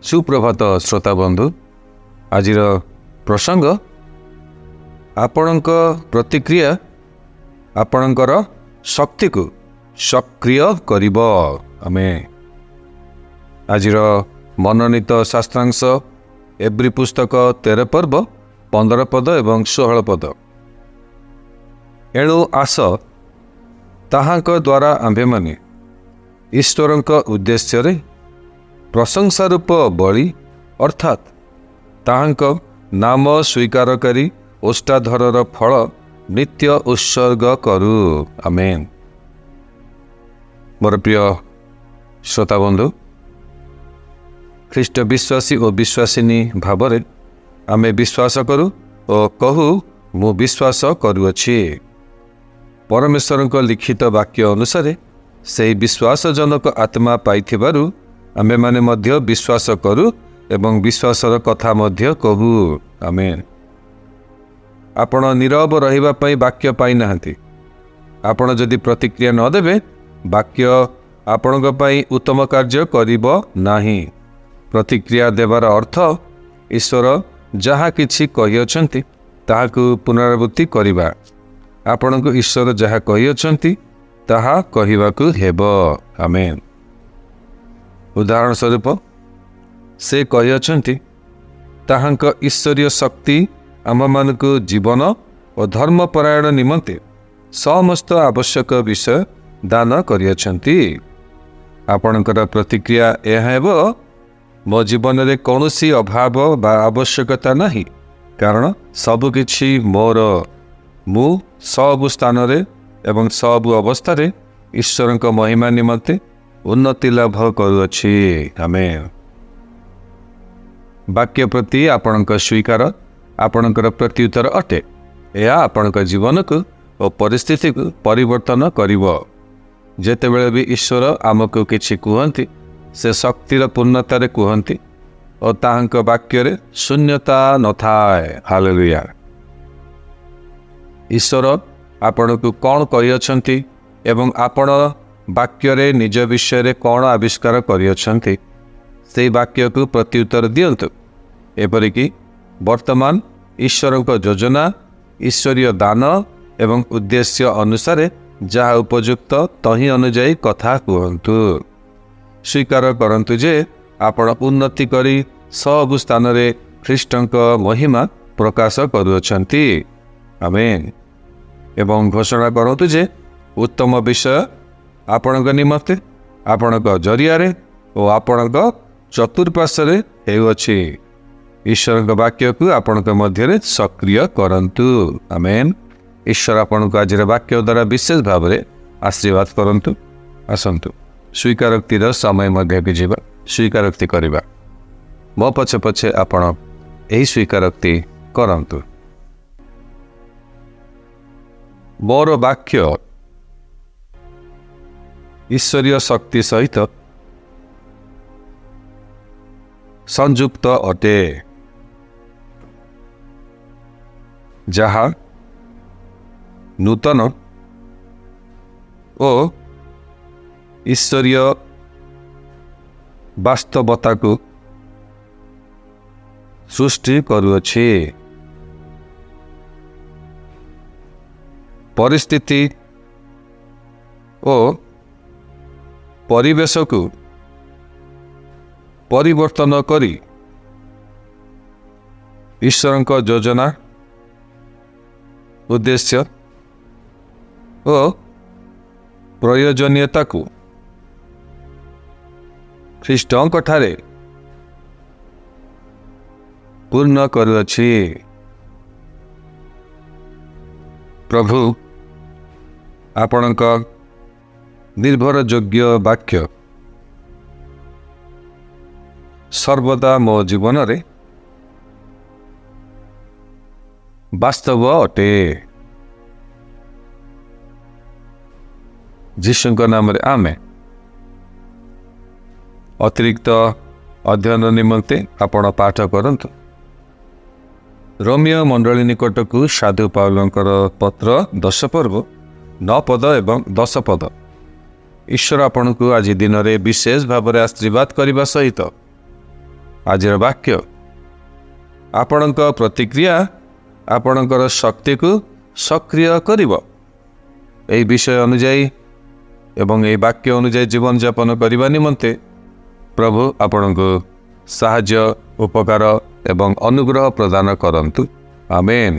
सुप्रभात श्रोता बंधु आज प्रसंग आपणक प्रतिक्रिया आपणकर शक्ति को सक्रिय करिब। आमे आज मनोनीत शास्त्रांश एब्री पुस्तक 13 पर्व 15 पद एवं 16 पद। एणु आस ताहांक द्वारा आम्भे माने ईश्वरंक उद्देश्य रे प्रशंसा रूप बलि अर्थात ताहांक नाम स्वीकार करी ओष्टाधरर फल नित्य उत्सर्ग करू। आमेन। मोर प्रिय श्रोता बंधु, ख्रीष्ट विश्वासी और विश्वासिनी भावरे आमे विश्वास करू और कहू मु विश्वास करूअछि। परमेश्वरक लिखित वाक्य अनुसार से विश्वासजनक आत्मा पाइथिबारु आमे माने मध्य विश्वास करू एवं विश्वासर कथा मध्य कहू। आमेन। आपण नीरव रहिबा पई वाक्य पाई नाहंती। आपण जदि प्रतिक्रिया न देबे वाक्य आपणक पई उत्तम कार्य करिब नाही। प्रतिक्रिया देवार अर्थ ईश्वर जहा किछि कहियछंती ताहाकु पुनरावृत्ति करिबा। आपणक ईश्वर जहा कहियछंती ताहा कहिबाकु हेबो। आमेन। उदाहरण स्वरूप से कहियछंती ताहांक ईश्वरीय शक्ति आममानकु जीवन और धर्मपरायण निमंते समस्त आवश्यक विषय दान करियछंती। आपणकर प्रतिक्रिया यह हेबो मो जीवन रे कौनसी अभाव बा आवश्यकता नहीं, कारण सब किछि मोर। मु सब स्थान रे एवं सब अवस्था रे ईश्वरक महिमा निमंते उन्नति लाभ करुअछि। आमेन। वाक्य प्रति आपणक स्वीकार आपणकर प्रत्युत्तर अटे। यह आपणक जीवन को और परिस्थिति को परिवर्तन करिवो। जेतेबेले भी ईश्वर आमको किछि कुहंती से शक्तिर पूर्णतारे कुहंती और ताहांक वाक्य रे शून्यता नथाए। हालेलुया। ईश्वर आपणकु कौन कहियछंती एवं आपण वाक्य रे निज विषय रे कौन आविष्कार करियछंती से वाक्य को प्रत्युत्तर दियंतु। एपरिकी वर्तमान ईश्वरक योजना ईश्वरीय दान एवं उद्देश्य अनुसार जहाँ उपयुक्त तही अनुजाई कथा कहतु। स्वीकार करंतु जे आपण उन्नति करी सब स्थान रे ख्रीष्टंक महिमा प्रकाश करुअछंती। आमेन। एवं घोषणा करंतु जे उत्तम विषय आपणक निमंते आपणक जरिया और आपणक चतुर्पार्श्वे हेउअछि। ईश्वर वाक्य को आपणक मध्य सक्रिय करंतु। आमेन। ईश्वर आपणक आज वाक्य द्वारा विशेष भाव में आशीर्वाद करंतु। आसंतु स्वीकारोक्तिर समय मध्य की जीवा स्वीकारोक्ति करिबा। मो पछे पछे आपण एही स्वीकारोक्ति करंतु। मोर वाक्य ईश्वरीय शक्ति सहित संयुक्त अटे, जहा नूतन ओ ईश्वरीय वास्तवता को सृष्टि करुअछि। परिस्थिति ओ परिवेश को परिवर्तन करी ईश्वरक योजना उद्देश्य और प्रयोजनीयता को ख्रीष्टंक ठारे पूर्ण करुअछि। प्रभु आपणक निर्भर योग्य वाक्य सर्वदा मो जीवन रे वास्तव अटे। जीशुଙ୍କ नाम रे आमे। अतिरिक्त अध्ययन निमंते आपण पाठ करंतु रोमियो मंडली निकट को साधु पाउलंकर पत्र 10 पर्व 9 पद एवं 10 पद। ईश्वर आपण को आज दिन में विशेष भाव में आशीर्वाद करने सहित ଆଜିର ବାକ୍ୟ ଆପଣଙ୍କ ପ୍ରତିକ୍ରିୟା ଆପଣଙ୍କର ଶକ୍ତିକୁ ସକ୍ରିୟ କରିବ। ଏହି ବିଷୟ ଅନୁଯାୟୀ ଏବଂ ଏହି ବାକ୍ୟ ଅନୁଯାୟୀ ଜୀବନଯାପନ କରିବା ନିମନ୍ତେ ପ୍ରଭୁ ଆପଣଙ୍କୁ ସାହାଯ୍ୟ, ଉପକାର ଏବଂ ଅନୁଗ୍ରହ ପ୍ରଦାନ କରନ୍ତୁ। ଆମେନ୍।